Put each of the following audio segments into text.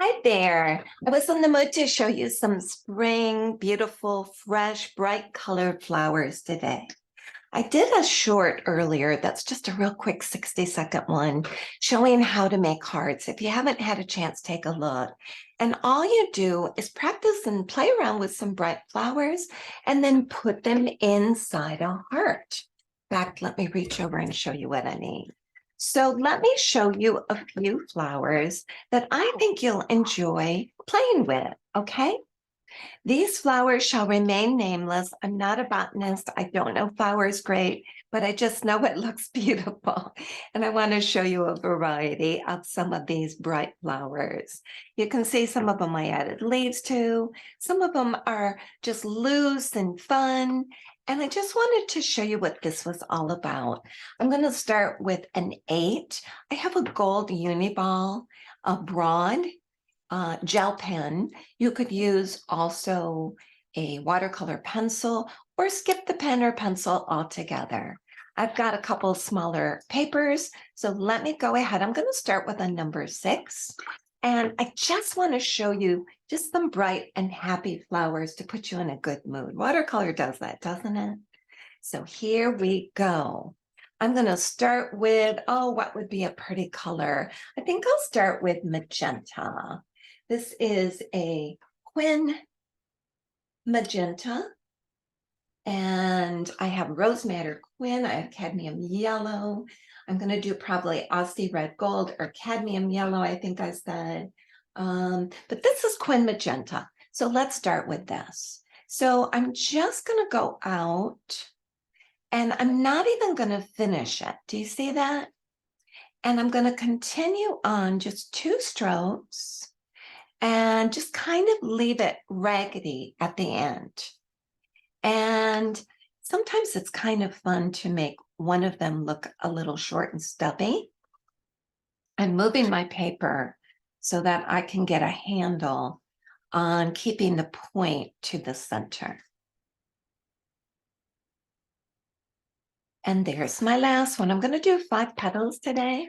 Hi there. I was in the mood to show you some spring, beautiful, fresh, bright colored flowers today. I did a short earlier that's just a real quick 60-second one showing how to make hearts. If you haven't had a chance, take a look. And all you do is practice and play around with some bright flowers and then put them inside a heart. In fact, let me reach over and show you what I need. So let me show you a few flowers that I think you'll enjoy playing with, okay? These flowers shall remain nameless. I'm not a botanist. I don't know flowers great, but I just know it looks beautiful. And I want to show you a variety of some of these bright flowers. You can see some of them I added leaves to. Some of them are just loose and fun. And I just wanted to show you what this was all about. I'm going to start with an 8. I have a gold uniball, a broad gel pen. You could use also a watercolor pencil or skip the pen or pencil altogether. I've got a couple smaller papers, so let me go ahead. I'm going to start with a number 6. And I just want to show you just some bright and happy flowers to put you in a good mood. Watercolor does that, doesn't it? So here we go. I'm going to start with, what would be a pretty color? I think I'll start with magenta. This is a Quin magenta, and I have rose madder Quin. I have cadmium yellow. I'm going to do probably Aussie red gold or cadmium yellow, I think I said. But this is Quin magenta. So let's start with this. So I'm just going to go out, and I'm not even going to finish it. Do you see that? And I'm going to continue on just 2 strokes and just kind of leave it raggedy at the end. And sometimes it's kind of fun to make one of them look a little short and stubby. I'm moving my paper so that I can get a handle on keeping the point to the center. And there's my last one. I'm going to do 5 petals today.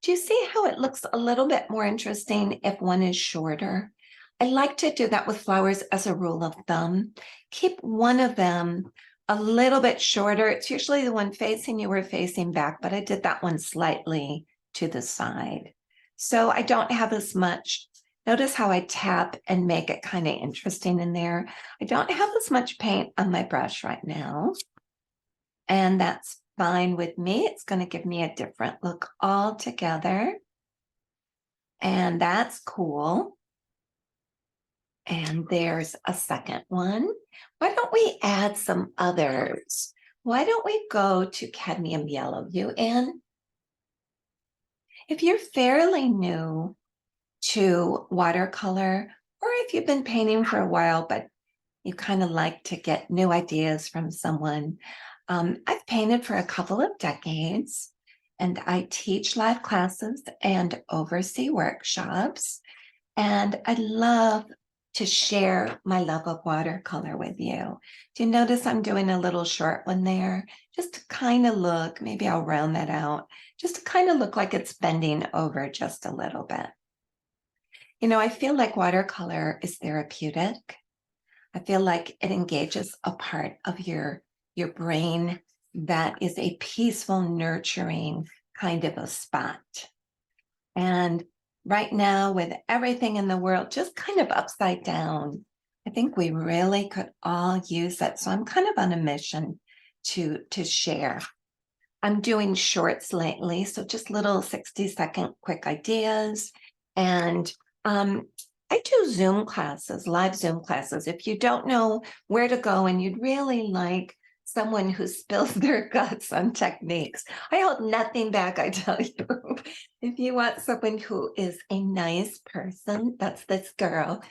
Do you see how it looks a little bit more interesting if one is shorter? I like to do that with flowers as a rule of thumb. Keep one of them a little bit shorter. It's usually the one facing you or facing back, but I did that one slightly to the side. So I don't have as much. Notice how I tap and make it kind of interesting in there. I don't have as much paint on my brush right now. And that's fine with me. It's going to give me a different look altogether. And that's cool. And there's a second one. Why don't we add some others? Why don't we go to cadmium yellow, you in? If you're fairly new to watercolor, or if you've been painting for a while, but you kind of like to get new ideas from someone, I've painted for a couple of decades, and I teach live classes and oversee workshops. And I love to share my love of watercolor with you. Do you notice I'm doing a little short one there? Just to kind of look, maybe I'll round that out, just to kind of look like it's bending over just a little bit. You know, I feel like watercolor is therapeutic. I feel like it engages a part of your brain that is a peaceful, nurturing kind of a spot. And right now, with everything in the world just kind of upside down, I think we really could all use it. So I'm kind of on a mission to share. I'm doing shorts lately, so just little 60-second quick ideas. And I do Zoom classes, live Zoom classes. If you don't know where to go and you'd really like someone who spills their guts on techniques, I hold nothing back, I tell you. If you want someone who is a nice person, that's this girl.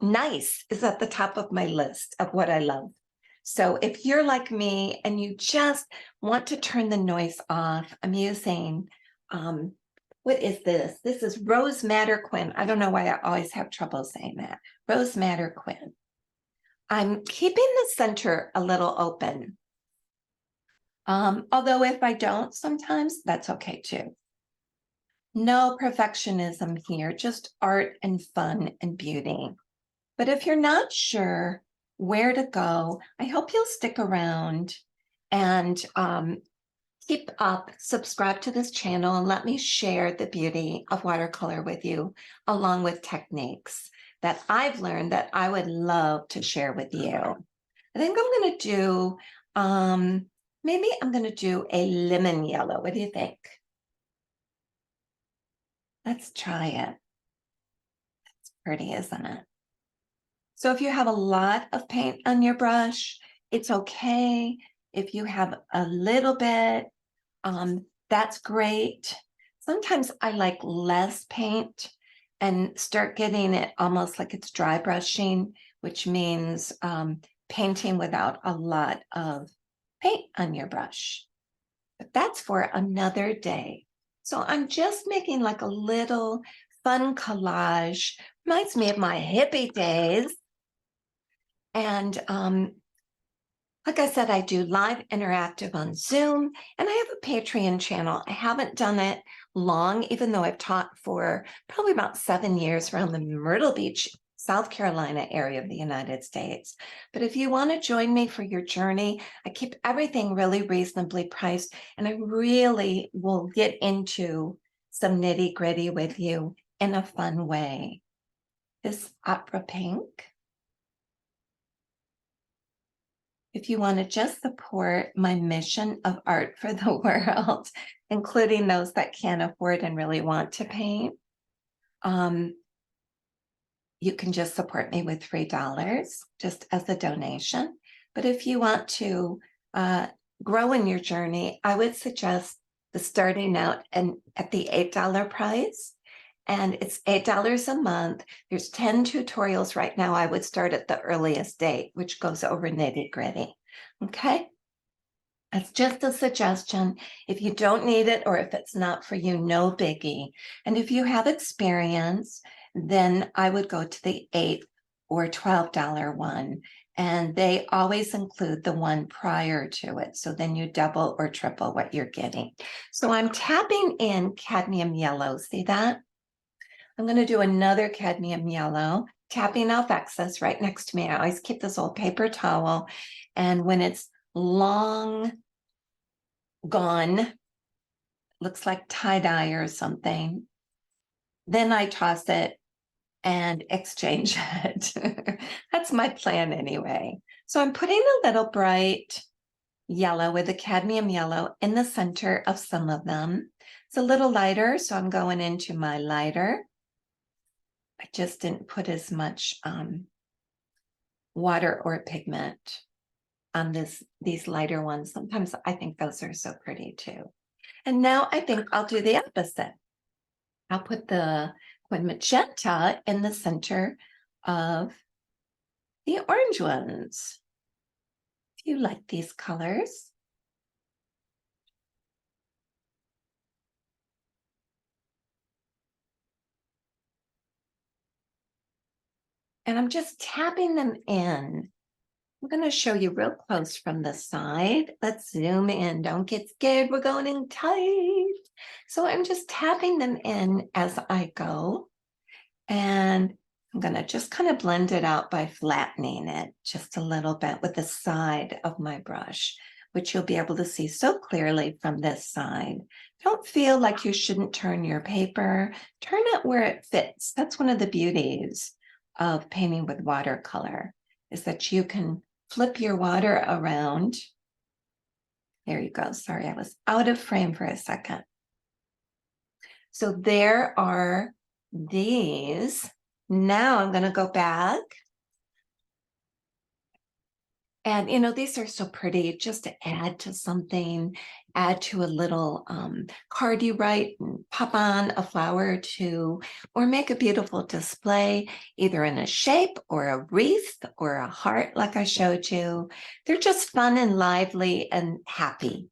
Nice is at the top of my list of what I love. So if you're like me and you just want to turn the noise off, I'm using, what is this? This is rose madder Quin. I don't know why I always have trouble saying that. Rose madder Quin. I'm keeping the center a little open. Although if I don't sometimes, that's okay too. No perfectionism here, just art and fun and beauty. But if you're not sure where to go, I hope you'll stick around and keep up, subscribe to this channel, and let me share the beauty of watercolor with you, along with techniques that I've learned that I would love to share with you. I think I'm going to do, maybe I'm going to do a lemon yellow. What do you think? Let's try it. It's pretty, isn't it? So if you have a lot of paint on your brush, it's okay. If you have a little bit, that's great. Sometimes I like less paint and start getting it almost like it's dry brushing, which means painting without a lot of paint on your brush. But that's for another day. So I'm just making like a little fun collage. Reminds me of my hippie days. And like I said, I do live interactive on Zoom, and I have a Patreon channel. I haven't done it long, even though I've taught for probably about 7 years around the Myrtle Beach, South Carolina area of the United States. But if you want to join me for your journey, I keep everything really reasonably priced, and I really will get into some nitty gritty with you in a fun way. This opera pink. If you want to just support my mission of art for the world, including those that can't afford and really want to paint, you can just support me with $3 just as a donation. But if you want to grow in your journey, I would suggest the starting out and at the $8 price. And it's $8 a month. There's 10 tutorials right now. I would start at the earliest date, which goes over nitty gritty. Okay. That's just a suggestion. If you don't need it or if it's not for you, no biggie. And if you have experience, then I would go to the $8 or $12 one. And they always include the one prior to it. So then you double or triple what you're getting. So I'm tapping in cadmium yellow. See that? I'm going to do another cadmium yellow, tapping off excess right next to me. I always keep this old paper towel. And when it's long gone, looks like tie-dye or something, then I toss it and exchange it. That's my plan anyway. So I'm putting a little bright yellow with a cadmium yellow in the center of some of them. It's a little lighter, so I'm going into my lighter. I just didn't put as much water or pigment on these lighter ones. Sometimes I think those are so pretty too. And now I think I'll do the opposite. I'll put the magenta in the center of the orange ones. If you like these colors. And I'm just tapping them in. I'm going to show you real close from the side. Let's zoom in. Don't get scared. We're going in tight. So I'm just tapping them in as I go. And I'm going to just kind of blend it out by flattening it just a little bit with the side of my brush, which you'll be able to see so clearly from this side. Don't feel like you shouldn't turn your paper. Turn it where it fits. That's one of the beauties of painting with watercolor, is that you can flip your water around. There you go. Sorry, I was out of frame for a second. So there are these. Now I'm going to go back. And, you know, these are so pretty just to add to something, add to a little card you write and pop on a flower or two, or make a beautiful display, either in a shape or a wreath or a heart like I showed you. They're just fun and lively and happy.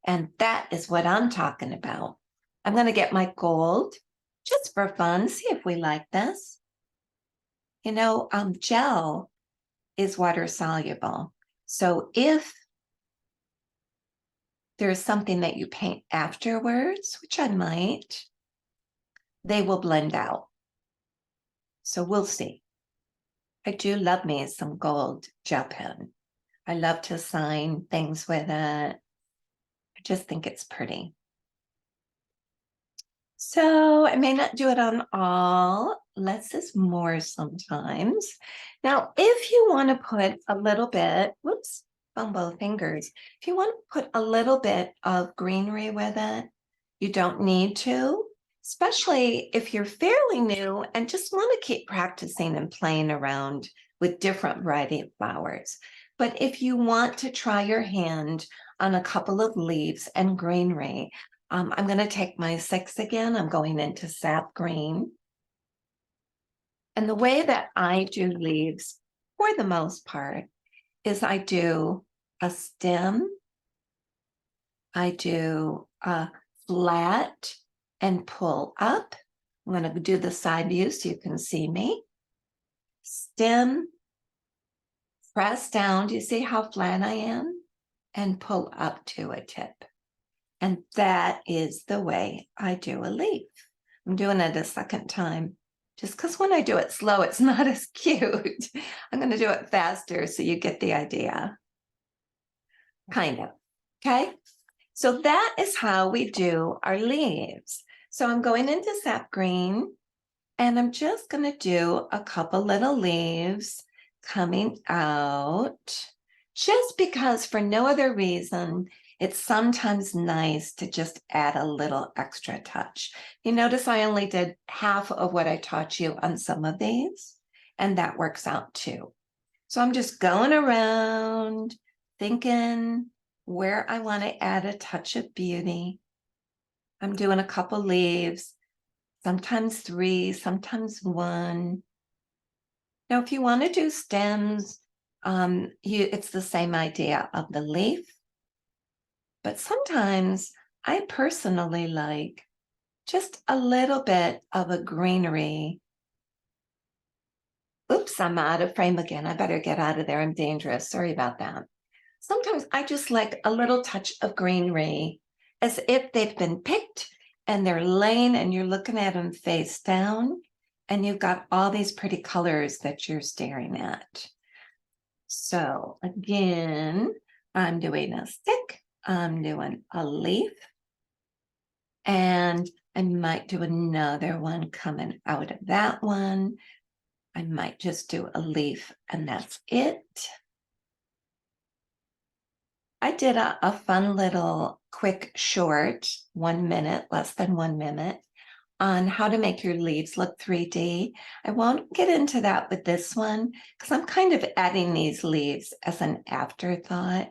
And that is what I'm talking about. I'm going to get my gold just for fun, see if we like this. You know, gel is water soluble. So if there's something that you paint afterwards, which I might, they will blend out. So we'll see. I do love me some gold gel pen. I love to sign things with it. I just think it's pretty. So I may not do it on all. Less is more sometimes. Now, if you want to put a little bit, whoops, on both fingers. If you want to put a little bit of greenery with it, you don't need to, especially if you're fairly new and just want to keep practicing and playing around with different variety of flowers. But if you want to try your hand on a couple of leaves and greenery, I'm going to take my 6 again. I'm going into sap green. And the way that I do leaves, for the most part, is I do a stem, I do a flat and pull up. I'm going to do the side view so you can see me. Stem, press down. Do you see how flat I am? And pull up to a tip. And that is the way I do a leaf. I'm doing it a second time, just because when I do it slow, it's not as cute. I'm going to do it faster so you get the idea. Kind of. Okay. So that is how we do our leaves. So I'm going into sap green and I'm just going to do a couple little leaves coming out, just because for no other reason, it's sometimes nice to just add a little extra touch. You notice I only did half of what I taught you on some of these, and that works out too. So I'm just going around thinking where I want to add a touch of beauty. I'm doing a couple leaves, sometimes 3, sometimes 1. Now, if you want to do stems, it's the same idea of the leaf. But sometimes I personally like just a little bit of a greenery. Oops, I'm out of frame again. I better get out of there. I'm dangerous. Sorry about that. Sometimes I just like a little touch of greenery, as if they've been picked and they're laying and you're looking at them face down and you've got all these pretty colors that you're staring at. So again, I'm doing a stick. I'm doing a leaf, and I might do another one coming out of that one. I might just do a leaf and that's it. I did a fun little quick short, 1 minute, less than 1 minute, on how to make your leaves look 3D. I won't get into that with this one because I'm kind of adding these leaves as an afterthought.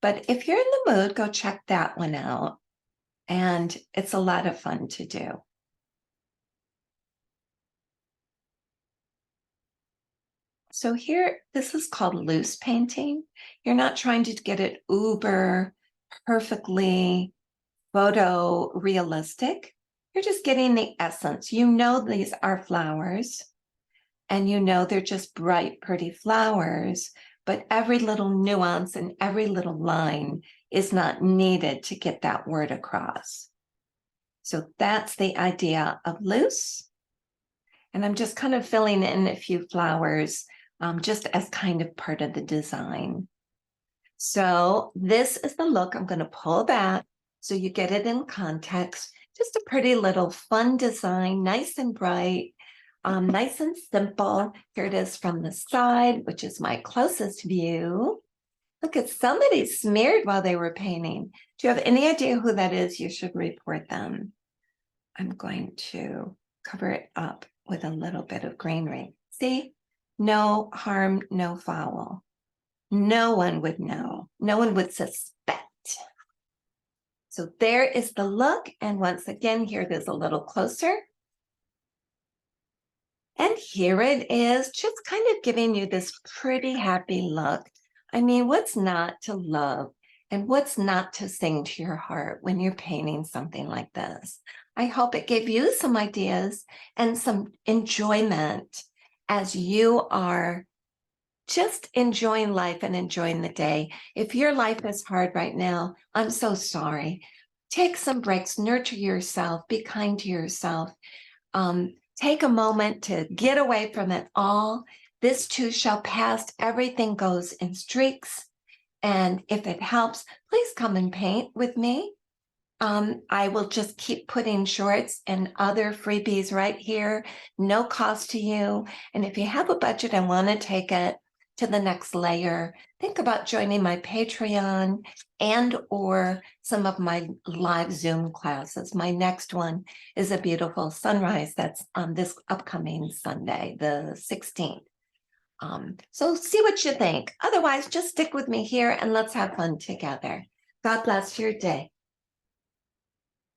But if you're in the mood, go check that one out. And it's a lot of fun to do. So here, this is called loose painting. You're not trying to get it uber perfectly photo realistic. You're just getting the essence. You know these are flowers and you know they're just bright, pretty flowers, but every little nuance and every little line is not needed to get that word across. So that's the idea of loose. And I'm just kind of filling in a few flowers just as kind of part of the design. So this is the look. I'm going to pull back so you get it in context. Just a pretty little fun design, nice and bright, nice and simple. Here it is from the side, which is my closest view. Look at somebody smeared while they were painting. Do you have any idea who that is? You should report them. I'm going to cover it up with a little bit of greenery. See? No harm, no foul. No one would know. No one would suspect. So there is the look. And once again, here it is a little closer. And here it is, just kind of giving you this pretty happy look. I mean, what's not to love and what's not to sing to your heart when you're painting something like this? I hope it gave you some ideas and some enjoyment as you are just enjoying life and enjoying the day. If your life is hard right now, I'm so sorry. Take some breaks, nurture yourself, be kind to yourself. Take a moment to get away from it all. This too shall pass. Everything goes in streaks. And if it helps, please come and paint with me. I will just keep putting shorts and other freebies right here, no cost to you. And if you have a budget and want to take it to the next layer, think about joining my Patreon and or some of my live Zoom classes. My next one is a beautiful sunrise that's on this upcoming Sunday, the 16th. So see what you think. Otherwise, just stick with me here and let's have fun together. God bless your day.